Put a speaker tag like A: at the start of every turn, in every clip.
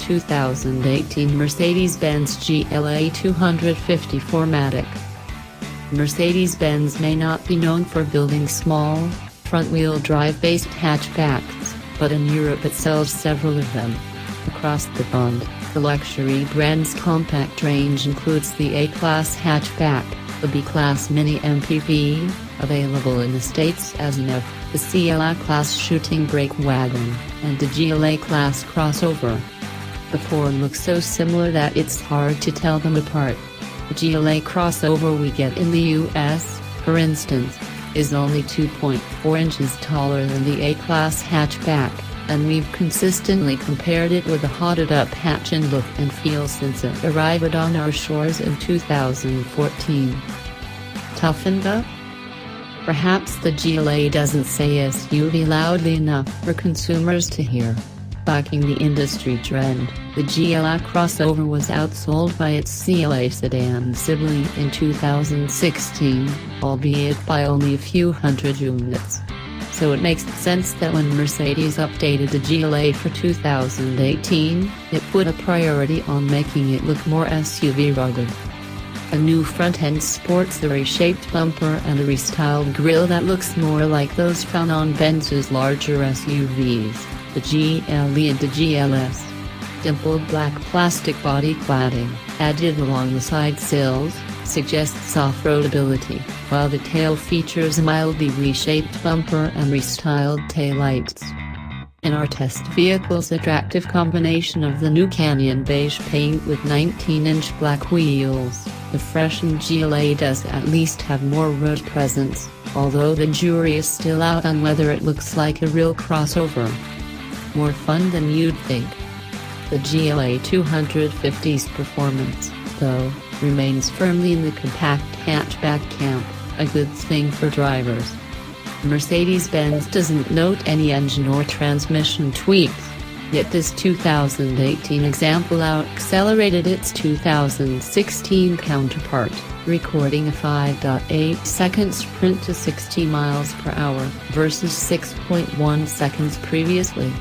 A: 2018 Mercedes-Benz GLA250 4MATIC. Mercedes-Benz may not be known for building small, front-wheel drive-based hatchbacks, but in Europe it sells several of them. Across the pond, the luxury brand's compact range includes the A-Class hatchback, the B-Class Mini MPV, available in the States as an F, the CLA-Class shooting brake wagon, and the GLA-Class crossover. The four look so similar that it's hard to tell them apart. The GLA crossover we get in the US, for instance, is only 2.4 inches taller than the A-Class hatchback, and we've consistently compared it with a hotted-up hatch in look and feel since it arrived on our shores in 2014. Toughened up? Perhaps the GLA doesn't say SUV loudly enough for consumers to hear. Bucking the industry trend, the GLA crossover was outsold by its CLA sedan sibling in 2016, albeit by only a few hundred units. So it makes sense that when Mercedes updated the GLA for 2018, it put a priority on making it look more SUV rugged. A new front-end sports a reshaped bumper and a restyled grille that looks more like those found on Benz's larger SUVs, the GLE and the GLS. Dimpled black plastic body cladding, added along the side sills, suggests off-roadability, while the tail features a mildly reshaped bumper and restyled taillights. In our test vehicle's attractive combination of the new Canyon beige paint with 19-inch black wheels, the freshened GLA does at least have more road presence, although the jury is still out on whether it looks like a real crossover. More fun than you'd think. The GLA250's performance, though, remains firmly in the compact hatchback camp, a good thing for drivers. Mercedes-Benz doesn't note any engine or transmission tweaks, yet this 2018 example out-accelerated its 2016 counterpart, recording a 5.8 second sprint to 60 miles per hour versus 6.1 seconds previously.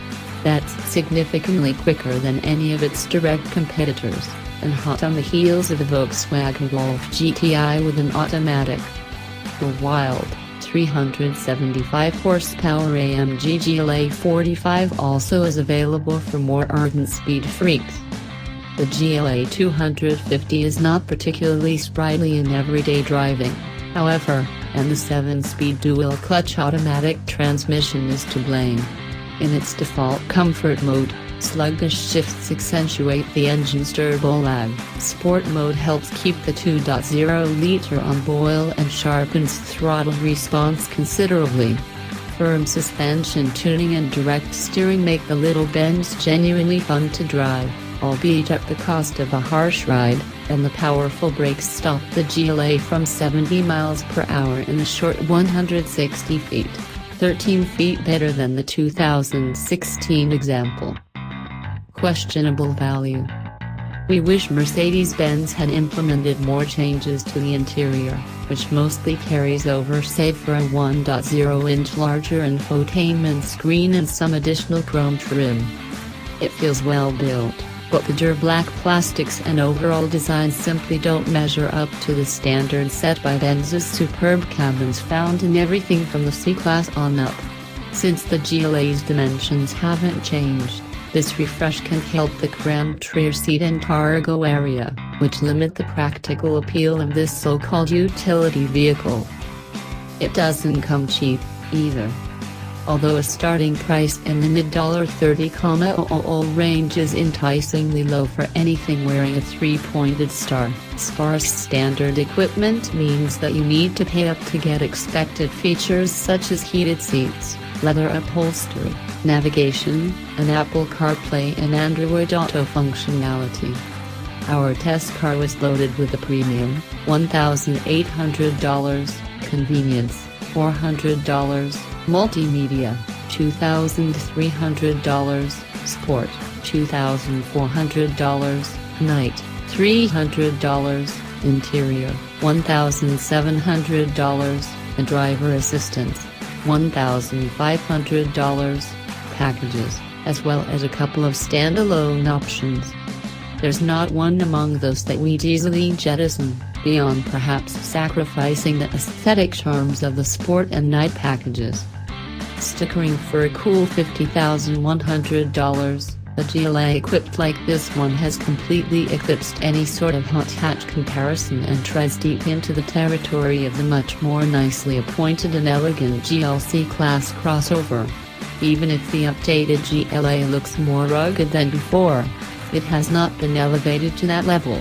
A: That's significantly quicker than any of its direct competitors, and hot on the heels of the Volkswagen Golf GTI with an automatic. The wild, 375 horsepower AMG GLA45 also is available for more ardent speed freaks. The GLA250 is not particularly sprightly in everyday driving, however, and the 7-speed dual-clutch automatic transmission is to blame. In its default comfort mode, sluggish shifts accentuate the engine's turbo lag. Sport mode helps keep the 2.0-liter on boil and sharpens throttle response considerably. Firm suspension tuning and direct steering make the little Benz genuinely fun to drive, albeit at the cost of a harsh ride, and the powerful brakes stop the GLA from 70 miles per hour in a short 160 feet. 13 feet better than the 2016 example. Questionable value. We wish Mercedes-Benz had implemented more changes to the interior, which mostly carries over save for a 1.0-inch larger infotainment screen and some additional chrome trim. It feels well built, but the dur-black plastics and overall design simply don't measure up to the standards set by Benz's superb cabins found in everything from the C-Class on up. Since the GLA's dimensions haven't changed, this refresh can help the cramped rear seat and cargo area, which limit the practical appeal of this so-called utility vehicle. It doesn't come cheap, either. Although a starting price in the mid-$30,000 range is enticingly low for anything wearing a 3-pointed star, sparse standard equipment means that you need to pay up to get expected features such as heated seats, leather upholstery, navigation, and Apple CarPlay and Android Auto functionality. Our test car was loaded with a premium, $1,800, convenience, $400, multimedia, $2,300, sport, $2,400, night, $300, interior, $1,700, and driver assistance, $1,500, packages, as well as a couple of standalone options. There's not one among those that we'd easily jettison, beyond perhaps sacrificing the aesthetic charms of the sport and night packages. Stickering for a cool $50,100, a GLA equipped like this one has completely eclipsed any sort of hot hatch comparison and treads deep into the territory of the much more nicely appointed and elegant GLC class crossover. Even if the updated GLA looks more rugged than before, it has not been elevated to that level.